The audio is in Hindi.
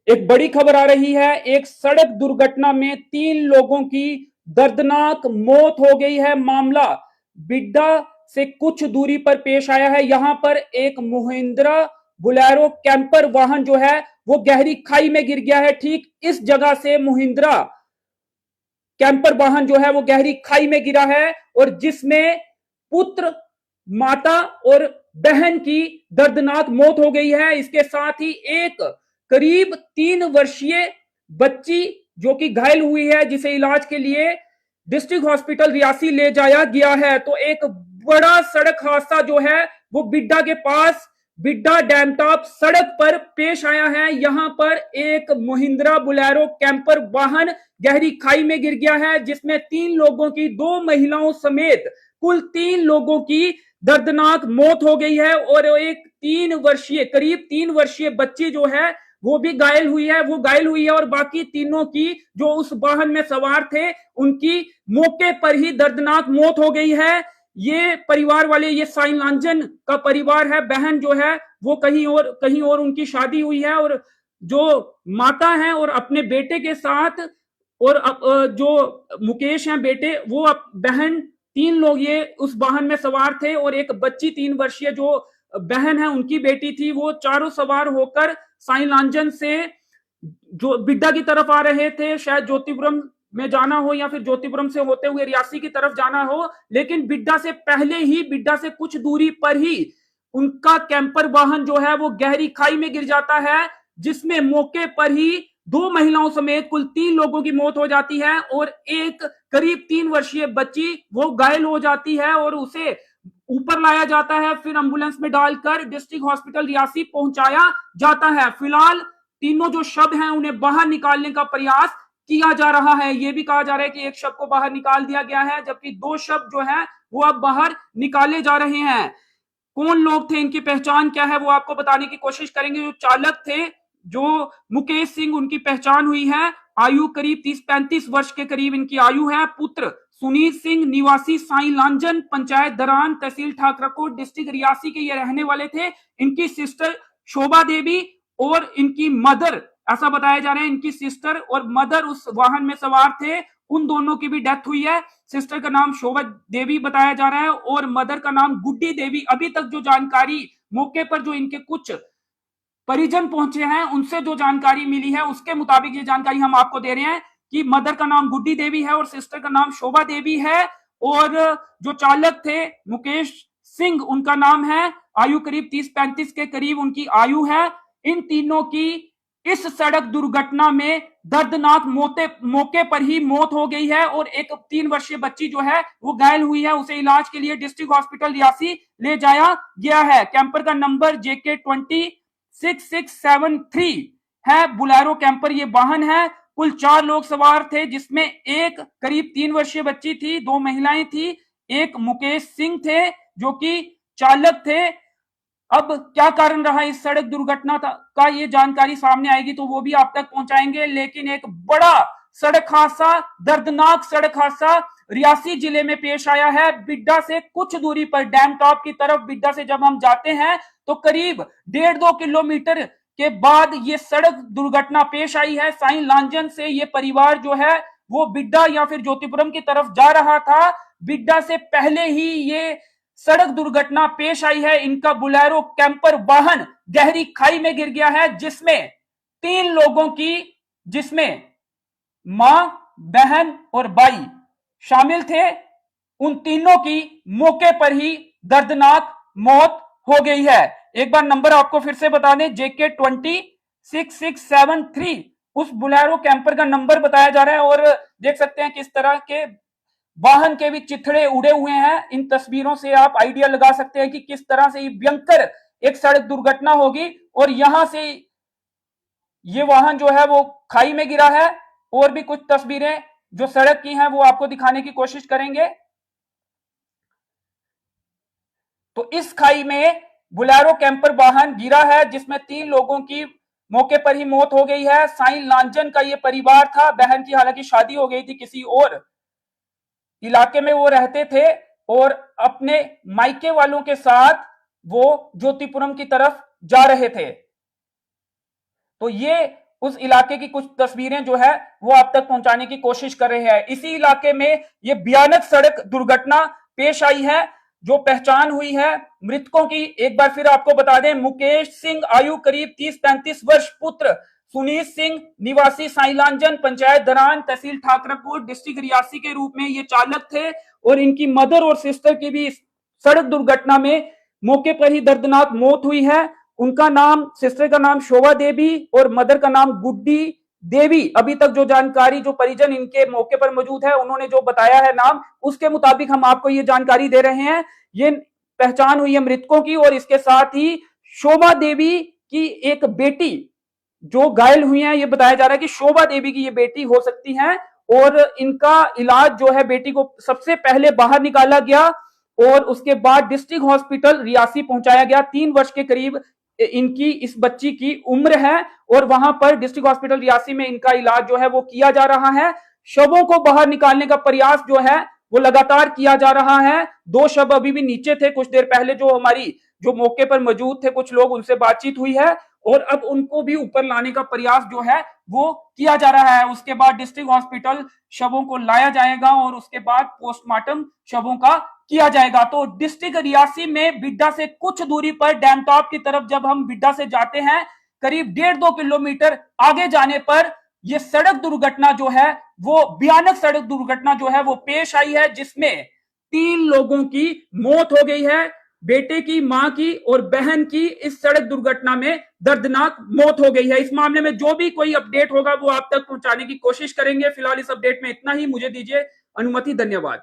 एक बड़ी खबर आ रही है। एक सड़क दुर्घटना में 3 लोगों की दर्दनाक मौत हो गई है। मामला बिड्डा से कुछ दूरी पर पेश आया है। यहां पर एक महिंद्रा बुलेरो कैंपर वाहन जो है वो गहरी खाई में गिर गया है। ठीक इस जगह से महिंद्रा कैंपर वाहन जो है वो गहरी खाई में गिरा है और जिसमें पुत्र, माता और बहन की दर्दनाक मौत हो गई है। इसके साथ ही एक करीब 3 वर्षीय बच्ची जो कि घायल हुई है, जिसे इलाज के लिए डिस्ट्रिक्ट हॉस्पिटल रियासी ले जाया गया है। तो एक बड़ा सड़क हादसा जो है वो बिड्डा के पास बिड्डा डैम टॉप सड़क पर पेश आया है। यहां पर एक महिंद्रा बुलेरो कैंपर वाहन गहरी खाई में गिर गया है, जिसमें 3 लोगों की, 2 महिलाओं समेत कुल 3 लोगों की दर्दनाक मौत हो गई है और एक करीब 3 वर्षीय बच्ची जो है वो भी घायल हुई है और बाकी तीनों की जो उस वाहन में सवार थे उनकी मौके पर ही दर्दनाक मौत हो गई है। ये परिवार वाले, ये साई लांजन का परिवार है। बहन जो है वो कहीं और उनकी शादी हुई है और जो माता है और अपने बेटे के साथ और जो मुकेश हैं बेटे, वो बहन, 3 लोग ये उस वाहन में सवार थे और एक बच्ची 3 वर्षीय जो बहन है उनकी बेटी थी। वो चारों सवार होकर साई लांजन से जो बिड्डा की तरफ आ रहे थे, शायद ज्योतिपुरम में जाना हो या फिर ज्योतिपुरम से होते हुए रियासी की तरफ जाना हो, लेकिन बिड्डा से कुछ दूरी पर ही उनका कैंपर वाहन जो है वो गहरी खाई में गिर जाता है, जिसमें मौके पर ही 2 महिलाओं समेत कुल 3 लोगों की मौत हो जाती है और एक करीब 3 वर्षीय बच्ची वो घायल हो जाती है और उसे ऊपर लाया जाता है, फिर एम्बुलेंस में डालकर डिस्ट्रिक्ट हॉस्पिटल रियासी पहुंचाया जाता है। फिलहाल तीनों जो शव हैं उन्हें बाहर निकालने का प्रयास किया जा रहा है। यह भी कहा जा रहा है कि एक शव को बाहर निकाल दिया गया है, जबकि 2 शव जो है वो अब बाहर निकाले जा रहे हैं। कौन लोग थे, इनकी पहचान क्या है, वो आपको बताने की कोशिश करेंगे। जो चालक थे, जो मुकेश सिंह, उनकी पहचान हुई है। आयु करीब 30-35 वर्ष के करीब इनकी आयु है। पुत्र सुनील सिंह निवासी साई लांजन, पंचायत दरान, तहसील ठाकराकोट, डिस्ट्रिक्ट रियासी के ये रहने वाले थे। इनकी सिस्टर शोभा देवी और इनकी मदर, ऐसा बताया जा रहा है, इनकी सिस्टर और मदर उस वाहन में सवार थे। उन दोनों की भी डेथ हुई है। सिस्टर का नाम शोभा देवी बताया जा रहा है और मदर का नाम गुड्डी देवी। अभी तक जो जानकारी मौके पर जो इनके कुछ परिजन पहुंचे हैं उनसे जो जानकारी मिली है उसके मुताबिक ये जानकारी हम आपको दे रहे हैं कि मदर का नाम गुड्डी देवी है और सिस्टर का नाम शोभा देवी है और जो चालक थे मुकेश सिंह, उनका नाम है। आयु करीब 30-35 के करीब उनकी आयु है। इन तीनों की इस सड़क दुर्घटना में दर्दनाक मौके पर ही मौत हो गई है और एक 3 वर्षीय बच्ची जो है वो घायल हुई है। उसे इलाज के लिए डिस्ट्रिक्ट हॉस्पिटल रियासी ले जाया गया है। कैंपर का नंबर JK206673 है। बुलेरो कैंपर ये वाहन है। कुल 4 लोग सवार थे, जिसमें एक करीब 3 वर्षीय बच्ची थी, 2 महिलाएं थी, एक मुकेश सिंह थे जो कि चालक थे। अब क्या कारण रहा इस सड़क दुर्घटना का, ये जानकारी सामने आएगी तो वो भी आप तक पहुंचाएंगे। लेकिन एक बड़ा सड़क हादसा, दर्दनाक सड़क हादसा रियासी जिले में पेश आया है। बिड्डा से कुछ दूरी पर डैम टॉप की तरफ बिड्डा से जब हम जाते हैं तो करीब 1.5-2 किलोमीटर के बाद ये सड़क दुर्घटना पेश आई है। साई लांजन से ये परिवार जो है वो बिड्डा या फिर ज्योतिपुरम की तरफ जा रहा था। बिड्डा से पहले ही ये सड़क दुर्घटना पेश आई है। इनका बुलेरो कैंपर वाहन गहरी खाई में गिर गया है, जिसमें 3 लोगों की, जिसमें मां, बहन और भाई शामिल थे। उन तीनों की मौके पर ही दर्दनाक मौत हो गई है। एक बार नंबर आपको फिर से बता दें, JK206673 उस बुलेरो कैंपर का नंबर बताया जा रहा है और देख सकते हैं किस तरह के वाहन के भी चिथड़े उड़े हुए हैं। इन तस्वीरों से आप आइडिया लगा सकते हैं कि किस तरह से ये भयंकर एक सड़क दुर्घटना होगी और यहां से ये वाहन जो है वो खाई में गिरा है। और भी कुछ तस्वीरें जो सड़क की हैं वो आपको दिखाने की कोशिश करेंगे। तो इस खाई में बुलेरो कैंपर वाहन गिरा है, जिसमें 3 लोगों की मौके पर ही मौत हो गई है। साई लांजन का ये परिवार था। बहन की हालांकि शादी हो गई थी, किसी और इलाके में वो रहते थे और अपने मायके वालों के साथ वो ज्योतिपुरम की तरफ जा रहे थे। तो ये उस इलाके की कुछ तस्वीरें जो है वो आप तक पहुंचाने की कोशिश कर रहे हैं। इसी इलाके में ये भयानक सड़क दुर्घटना पेश आई है। जो पहचान हुई है मृतकों की, एक बार फिर आपको बता दें, मुकेश सिंह आयु करीब 30-35 वर्ष, पुत्र सुनीत सिंह निवासी साइलांजन, पंचायत दरान, तहसील ठाकरपुर, डिस्ट्रिक्ट रियासी के रूप में ये चालक थे। और इनकी मदर और सिस्टर की भी इस सड़क दुर्घटना में मौके पर ही दर्दनाक मौत हुई है। उनका नाम, सिस्टर का नाम शोभा देवी और मदर का नाम गुड्डी देवी। अभी तक जो जानकारी, जो परिजन इनके मौके पर मौजूद है, उन्होंने जो बताया है नाम, उसके मुताबिक हम आपको ये जानकारी दे रहे हैं। ये पहचान हुई है मृतकों की और इसके साथ ही शोभा देवी की एक बेटी जो घायल हुई है, ये बताया जा रहा है कि शोभा देवी की ये बेटी हो सकती है। और इनका इलाज जो है, बेटी को सबसे पहले बाहर निकाला गया और उसके बाद डिस्ट्रिक्ट हॉस्पिटल रियासी पहुंचाया गया। 3 वर्ष के करीब इनकी, इस बच्ची की उम्र है और वहां पर डिस्ट्रिक्ट हॉस्पिटल रियासी में इनका इलाज जो है वो किया जा रहा है। शवों को बाहर निकालने का प्रयास जो है वो लगातार किया जा रहा है। 2 शव अभी भी नीचे थे। कुछ देर पहले जो हमारी, जो मौके पर मौजूद थे कुछ लोग, उनसे बातचीत हुई है और अब उनको भी ऊपर लाने का प्रयास जो है वो किया जा रहा है। उसके बाद डिस्ट्रिक्ट हॉस्पिटल शवों को लाया जाएगा और उसके बाद पोस्टमार्टम शवों का किया जाएगा। तो डिस्ट्रिक्ट रियासी में बिड्डा से कुछ दूरी पर डैमटॉप की तरफ जब हम बिड्डा से जाते हैं, करीब 1.5-2 किलोमीटर आगे जाने पर यह सड़क दुर्घटना जो है वो भयानक सड़क दुर्घटना जो है वो पेश आई है, जिसमें 3 लोगों की मौत हो गई है। बेटे की, मां की और बहन की इस सड़क दुर्घटना में दर्दनाक मौत हो गई है। इस मामले में जो भी कोई अपडेट होगा वो आप तक पहुंचाने की कोशिश करेंगे। फिलहाल इस अपडेट में इतना ही। मुझे दीजिए अनुमति। धन्यवाद।